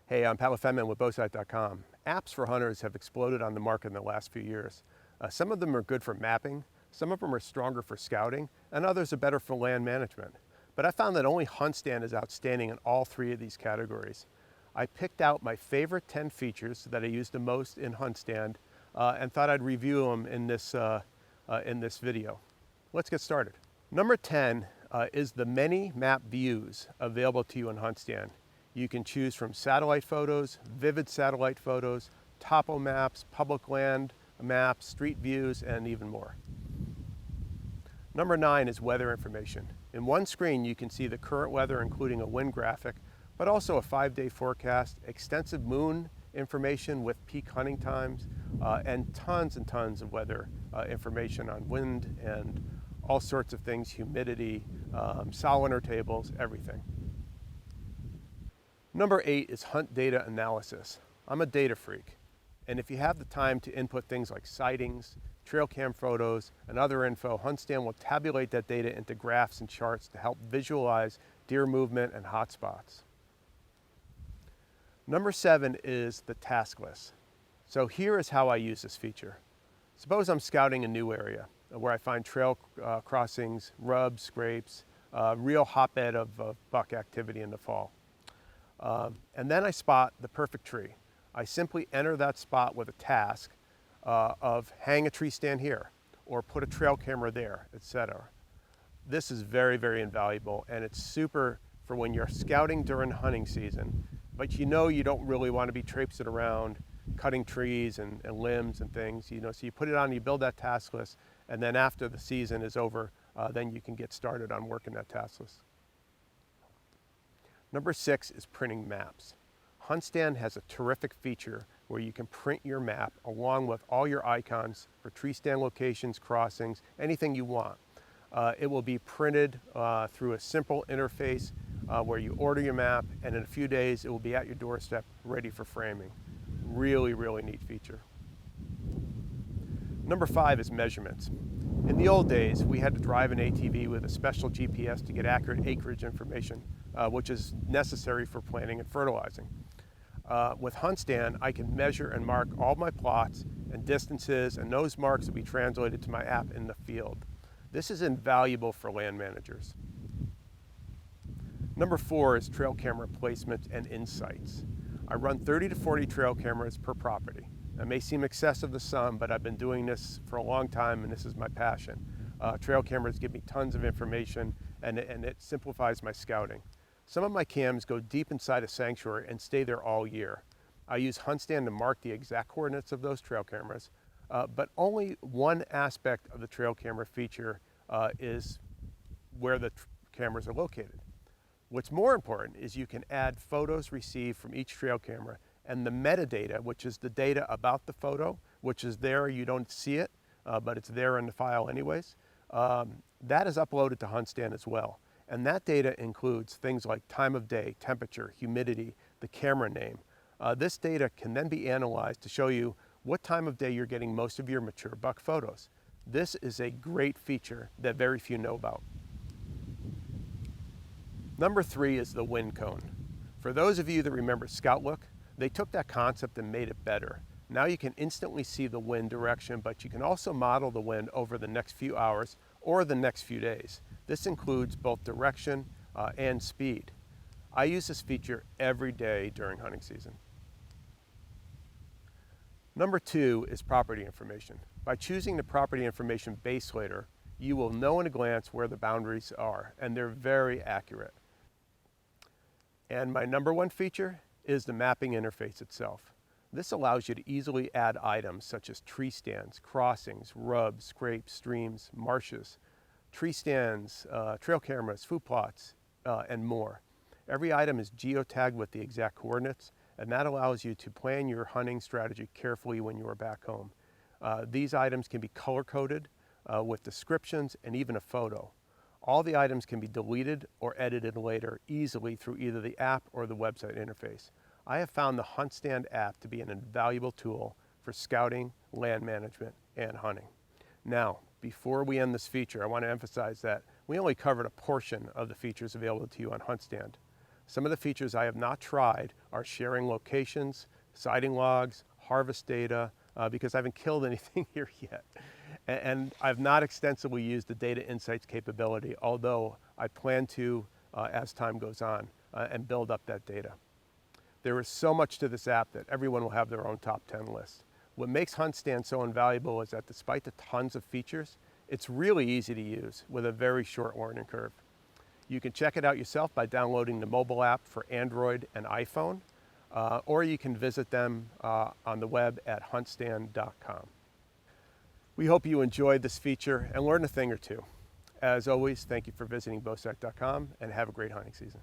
Hey, I'm Pat Lefemin with Bowsite.com. Apps for hunters have exploded on the market in the last few years. Some of them are good for mapping, some of them are stronger for scouting, and others are better for land management. But I found that only HuntStand is outstanding in all three of these categories. I picked out my favorite 10 features that I use the most in HuntStand and thought I'd review them in this video. Let's get started. Number 10 is the many map views available to you in HuntStand. You can choose from satellite photos, vivid satellite photos, topo maps, public land maps, street views, and even more. Number 9 is weather information. In one screen, you can see the current weather, including a wind graphic, but also a 5-day forecast, extensive moon information with peak hunting times, and tons of weather information on wind and all sorts of things, humidity, sow winter tables, everything. Number 8 is hunt data analysis. I'm a data freak, and if you have the time to input things like sightings, trail cam photos, and other info, HuntStand will tabulate that data into graphs and charts to help visualize deer movement and hotspots. Number 7 is the task list. So here is how I use this feature. Suppose I'm scouting a new area where I find trail crossings, rubs, scrapes, real hotbed of buck activity in the fall. And then I spot the perfect tree. I simply enter that spot with a task of hang a tree stand here or put a trail camera there, etc. This is very invaluable, and it's super for when you're scouting during hunting season, but you know you don't really want to be traipsing around cutting trees and limbs and things, so you put it on, you build that task list, and then after the season is over, then you can get started on working that task list. Number 6 is printing maps. HuntStand has a terrific feature where you can print your map along with all your icons for tree stand locations, crossings, anything you want. It will be printed through a simple interface where you order your map, and in a few days it will be at your doorstep ready for framing. Really neat feature. Number 5 is measurements. In the old days, we had to drive an ATV with a special GPS to get accurate acreage information, which is necessary for planting and fertilizing. With HuntStand, I can measure and mark all my plots and distances, and those marks will be translated to my app in the field. This is invaluable for land managers. Number 4 is trail camera placement and insights. I run 30 to 40 trail cameras per property. That may seem excessive to some, but I've been doing this for a long time, and this is my passion. Trail cameras give me tons of information, and it simplifies my scouting. Some of my cams go deep inside a sanctuary and stay there all year. I use HuntStand to mark the exact coordinates of those trail cameras, but only one aspect of the trail camera feature is where the cameras are located. What's more important is you can add photos received from each trail camera, and the metadata, which is the data about the photo, which is there, you don't see it, but it's there in the file anyways, that is uploaded to HuntStand as well. And that data includes things like time of day, temperature, humidity, the camera name. This data can then be analyzed to show you what time of day you're getting most of your mature buck photos. This is a great feature that very few know about. Number 3 is the wind cone. For those of you that remember ScoutLook, they took that concept and made it better. Now you can instantly see the wind direction, but you can also model the wind over the next few hours or the next few days. This includes both direction and speed. I use this feature every day during hunting season. Number 2 is property information. By choosing the property information base layer, you will know in a glance where the boundaries are, and they're very accurate. And my number 1 feature is the mapping interface itself. This allows you to easily add items such as tree stands, crossings, rubs, scrapes, streams, marshes, tree stands, trail cameras, food plots, and more. Every item is geotagged with the exact coordinates, and that allows you to plan your hunting strategy carefully when you are back home. These items can be color-coded with descriptions and even a photo. All the items can be deleted or edited later easily through either the app or the website interface. I have found the HuntStand app to be an invaluable tool for scouting, land management, and hunting. Now, before we end this feature, I want to emphasize that we only covered a portion of the features available to you on HuntStand. Some of the features I have not tried are sharing locations, sighting logs, harvest data, because I haven't killed anything here yet. And I've not extensively used the data insights capability, although I plan to as time goes on and build up that data. There is so much to this app that everyone will have their own top 10 list. What makes HuntStand so invaluable is that despite the tons of features, it's really easy to use with a very short learning curve. You can check it out yourself by downloading the mobile app for Android and iPhone, or you can visit them on the web at HuntStand.com. We hope you enjoyed this feature and learned a thing or two. As always, thank you for visiting Bowsite.com and have a great hunting season.